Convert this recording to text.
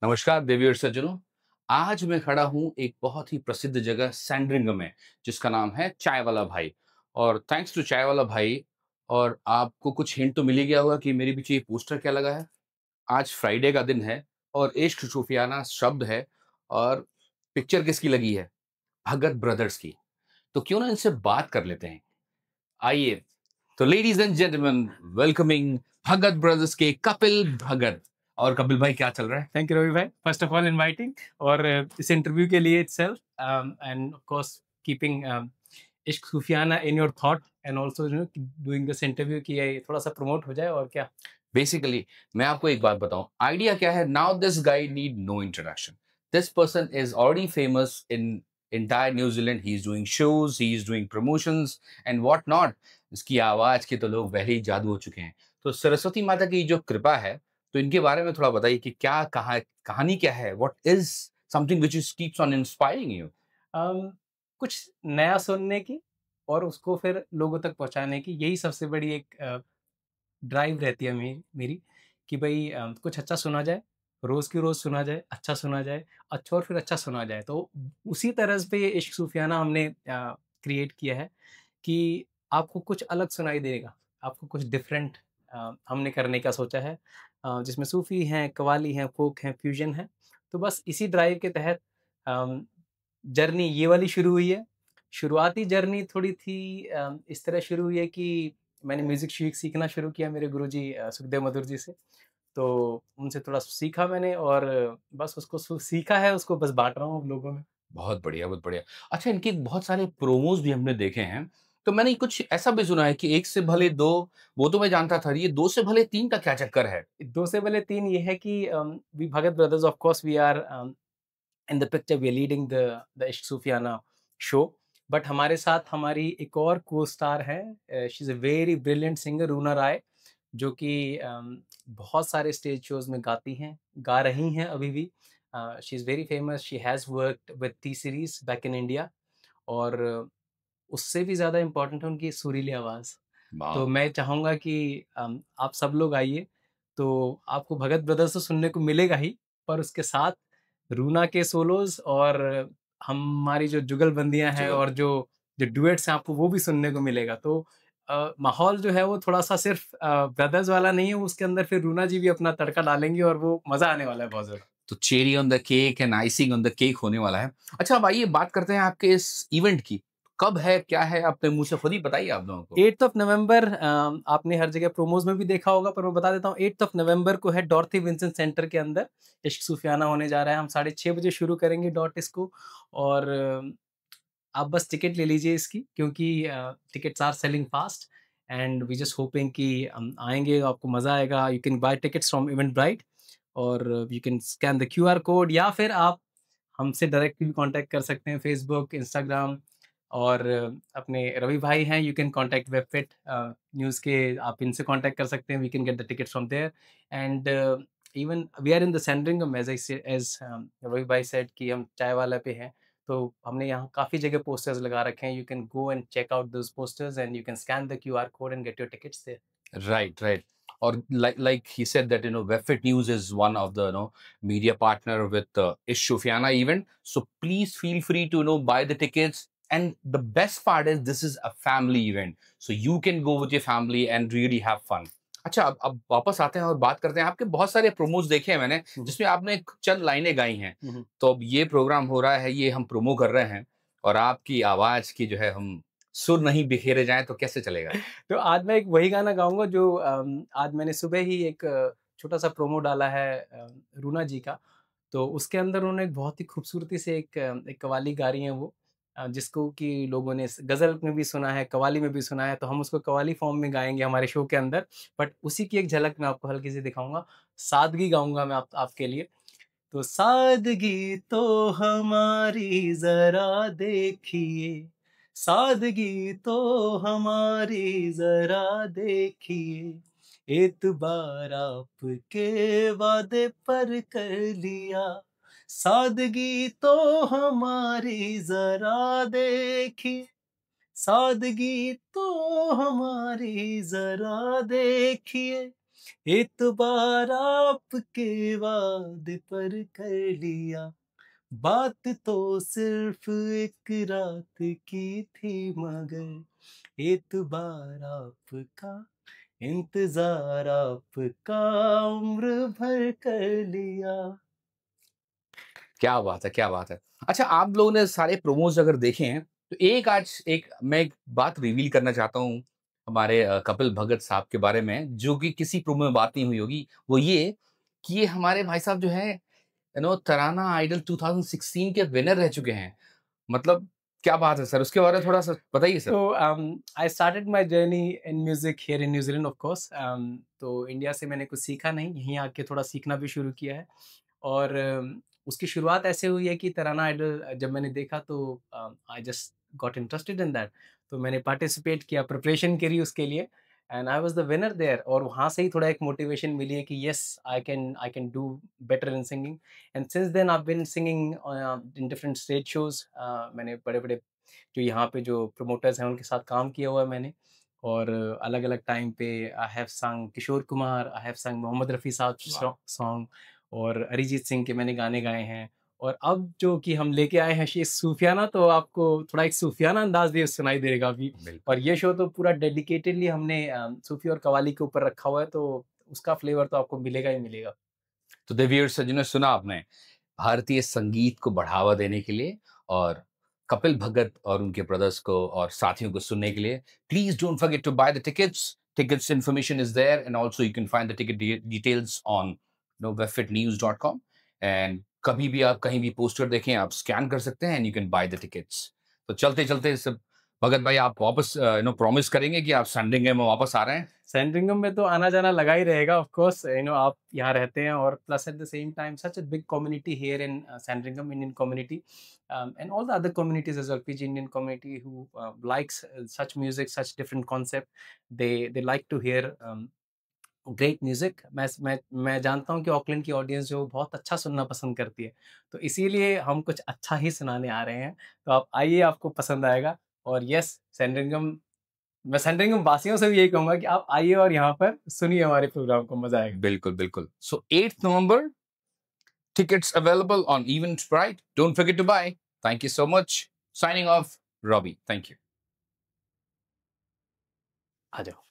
नमस्कार देवी और सज्जनों। आज मैं खड़ा हूँ एक बहुत ही प्रसिद्ध जगह सैंडरिंग में, जिसका नाम है चाय वाला भाई। और थैंक्स टू चाय वाला भाई। और आपको कुछ हिंट तो मिल ही गया होगा कि मेरे पीछे ये पोस्टर क्या लगा है। आज फ्राइडे का दिन है और इश्क सूफियाना शब्द है। और पिक्चर किसकी लगी है? भगत ब्रदर्स की। तो क्यों ना इनसे बात कर लेते हैं। आइए। तो ladies and gentleman, welcoming Bhagat brothers के कपिल भगत। और कपिल भाई, क्या चल रहा है? थैंक यू रवि भाई, फर्स्ट ऑफ ऑल इनवाइटिंग और इस इंटरव्यू के लिए itself and of course keeping Ishq Sufiyana in your thought and also doing this interview कि ये थोड़ा सा प्रमोट हो जाए और क्या। बेसिकली मैं आपको एक बात बताऊं, आइडिया क्या है। Now this guy need no introduction. This person is already famous in entire New Zealand. He is doing shows, he is doing promotions and what not. इसकी आवाज के तो लोग पहले ही जादू हो चुके हैं। तो सरस्वती माता की जो कृपा है, तो इनके बारे में थोड़ा बताइए कि क्या कहानी क्या है। What is something which is keeps on inspiring you? कुछ नया सुनने की और उसको फिर लोगों तक पहुंचाने की, यही सबसे बड़ी एक ड्राइव रहती है मेरी कि भाई कुछ अच्छा सुना जाए, रोज़ की रोज़ सुना जाए, अच्छा सुना जाए, अच्छा और फिर अच्छा सुना जाए। तो उसी तरज़ पे ये इश्क सूफियाना हमने क्रिएट किया है कि आपको कुछ अलग सुनाई देगा, आपको कुछ डिफरेंट हमने करने का सोचा है, जिसमें सूफ़ी हैं, कव्वाली हैं, फ़ोक हैं, फ्यूज़न है। तो बस इसी ड्राइव के तहत अम, जर्नी ये वाली शुरू हुई है। शुरुआती जर्नी थोड़ी थी इस तरह शुरू हुई है कि मैंने म्यूज़िक सीखना शुरू किया मेरे गुरुजी सुखदेव मधुर जी से। तो उनसे थोड़ा सीखा मैंने और बस उसको सीखा है, उसको बस बाँट रहा हूँ अब लोगों में। बहुत बढ़िया, बहुत बढ़िया। अच्छा, इनके बहुत सारे प्रोमोज़ भी हमने देखे हैं। तो मैंने कुछ ऐसा भी सुना है कि 1 से भले 2, वो तो मैं जानता था। ये 2 से भले 3 का क्या चक्कर है? 2 से पहले 3 ये है कि we Bhagat brothers of course we are in the picture we are leading the Ishq Sufiyana show. But हमारे साथ हमारी एक और को-स्टार है, she is a very brilliant singer Runa Rai, जो कि बहुत सारे स्टेज शोज़ में गाती हैं, गा रही हैं अभी भी। She is very famous, she has worked with T series back in India और उससे भी ज़्यादा इम्पोर्टेंट है उनकी सुरीली आवाज़। तो वाह! मैं चाहूँगा कि आप सब लोग आइए, तो आपको भगत ब्रदर्स तो सुनने को मिलेगा ही, पर उसके साथ रूना के सोलोज़ और हमारी जो जुगलबंदियाँ हैं जुगल। और जो जो डुएट्स हैं आपको वो भी सुनने को मिलेगा। तो माहौल जो है वो थोड़ा-सा सिर्फ़ ब्रदर्स वाला नहीं है, उसके अंदर फिर रूना जी भी अपना तड़का डालेंगी और वो मज़ा आने वाला है बहुत ज़्यादा। तो cherry on the cake and icing on the cake होने वाला है। अच्छा, अब आइए बात करते हैं आपके इस इवेंट की। कब है, क्या है? अपने मुँह से खुद ही बताइए आप लोगों को। 8th ऑफ नवंबर आपने हर जगह प्रोमोज़ में भी देखा होगा, पर मैं बता देता हूँ 8th ऑफ नवंबर को है डॉर्थी विंसन सेंटर के अंदर, इश्क सूफियाना होने जा रहा है। हम 6:30 बजे शुरू करेंगे डॉट इसको और आप बस टिकट ले लीजिए इसकी क्योंकि tickets are selling fast and we just hoping कि हम आएँगे, आपको मज़ा आएगा। You can buy tickets from Eventbrite और you can scan the QR code या फिर आप हमसे डायरेक्टली भी कॉन्टैक्ट कर सकते हैं फेसबुक, इंस्टाग्राम और अपने रवि भाई हैं, you can contact Webfit news के, आप इनसे कॉन्टैक्ट कर सकते हैं, we can get the tickets from there and even we are in the Sandringham as Ravi भाई सेड कि हम चाय वाला पे हैं, तो हमने यहाँ काफ़ी जगह पोस्टर्स लगा रखे हैं, you can go and check out those posters and you can scan the QR code and get your tickets there. Right, right. Or like he said that Webfit News is one of the media partner with Ish Shufiana event. So please feel free to buy the tickets. And the best part is this is a family event, so you can go with your family and really have fun. अच्छा, अब वापस आते हैं और बात करते हैं। आपके बहुत सारे प्रोमोज देखे हैं मैंने, हुँ, हुँ। जिसमें आपने चंद लाइनें गाई हैं। हुँ, हुँ। तो अब ये प्रोग्राम हो रहा है, ये हम प्रोमो कर रहे हैं, और आपकी आवाज की जो है हम सुर नहीं बिखेरे जाएं तो कैसे चलेगा? तो आज मैं एक वही गाना गाऊँगा जो आज मैंने सुबह ही एक छोटा-सा प्रोमो डाला है रूना जी का। तो उसके अंदर उन्होंने एक बहुत ही खूबसूरती से एक कव्वाली गा रही हैं वो, जिसको कि लोगों ने गज़ल में भी सुना है, कव्वाली में भी सुना है, तो हम उसको कव्वाली फ़ॉर्म में गाएँगे हमारे शो के अंदर। बट उसी की एक झलक मैं आपको हल्की-सी दिखाऊँगा। सादगी गाऊँगा मैं आपके लिए। तो सादगी तो हमारी ज़रा देखिए, सादगी तो हमारी ज़रा देखिए, एतबार आपके वादे पर कर लिया, सादगी तो हमारी ज़रा देखिए, सादगी तो हमारी ज़रा देखिए, एतबार आपके वादे पर कर लिया, बात तो सिर्फ एक रात की थी मगर एतबार आपका, इंतजार आपका उम्र भर कर लिया। क्या बात है, क्या बात है। अच्छा, आप लोगों ने सारे प्रोमोज़ अगर देखे हैं, तो एक मैं एक बात रिवील करना चाहता हूँ हमारे कपिल भगत साहब के बारे में, जो कि किसी प्रोमो में बात नहीं हुई होगी। वो ये कि ये हमारे भाई साहब जो हैं, तराना आइडल 2016 के विनर रह चुके हैं। मतलब क्या बात है सर, उसके बारे में थोड़ा-सा बताइए सर? तो I started my journey in music here in New Zealand of course. तो इंडिया से मैंने कुछ सीखा नहीं, यहीं आके थोड़ा सीखना भी शुरू किया है। और उसकी शुरुआत ऐसे हुई है कि तराना आइडल जब मैंने देखा तो I just got interested in that. तो मैंने पार्टिसिपेट किया, प्रिपरेशन करी उसके लिए, and I was the winner there. और वहाँ से ही थोड़ा एक मोटिवेशन मिली है कि yes, I can do better in singing. And since then I have been singing in different stage shows. मैंने बड़े-बड़े जो यहाँ पे जो प्रमोटर्स हैं उनके साथ काम किया हुआ है मैंने। और अलग-अलग टाइम पे आई हैव संग किशोर कुमार, आई हैव संग मोहम्मद रफ़ी साहब वाह! सॉन्ग, और अरिजीत सिंह के मैंने गाने गाए हैं। और अब जो कि हम लेके आए हैं शे सूफियाना, तो आपको थोड़ा एक सूफियाना अंदाज़ भी सुनाई देगा अभी। और बिल्कुल। ये शो तो पूरा डेडिकेटेडली हमने सूफ़ी और कव्वाली के ऊपर रखा हुआ है, तो उसका फ्लेवर तो आपको मिलेगा ही मिलेगा। तो द व्यूअर्स जिन्होंने सुना आपने, भारतीय संगीत को बढ़ावा देने के लिए और कपिल भगत और उनके ब्रदर्स को और साथियों को सुनने के लिए, please don't forget to buy the tickets. Tickets information is there, and also you can find the ticket details on webfitnews.com. And कभी भी आप कहीं भी पोस्टर देखें, आप स्कैन कर सकते हैं, and you can buy the tickets. तो चलते-चलते सब भगत भाई, आप वापस प्रॉमिस करेंगे कि आप सैंडिंगम में वापस आ रहे हैं? सैंड्रिंगम में तो आना-जाना लगा ही रहेगा ऑफ कोर्स, आप यहाँ रहते हैं, और plus at the same time such a big community here in Sandringham, Indian community, and all the other communities as well, Fiji Indian community who likes such music, such different concept. They like to hear great music. मैं जानता हूँ कि Auckland की audience जो बहुत अच्छा सुनना पसंद करती है। तो इसीलिए हम कुछ अच्छा ही सुनाने आ रहे हैं। तो आप आइए, आपको पसंद आएगा। और येस, सैंड्रिंगम, मैं सैंड्रिंगम वासियों से भी यही कहूँगा कि आप आइए और यहाँ पर सुनिए हमारे प्रोग्राम को, मज़ा आएगा। बिल्कुल, बिल्कुल। So 8th November, tickets available on Eventbrite. Don't forget to buy. Thank you so much. Signing off, Robbie. Thank you. आ जाओ।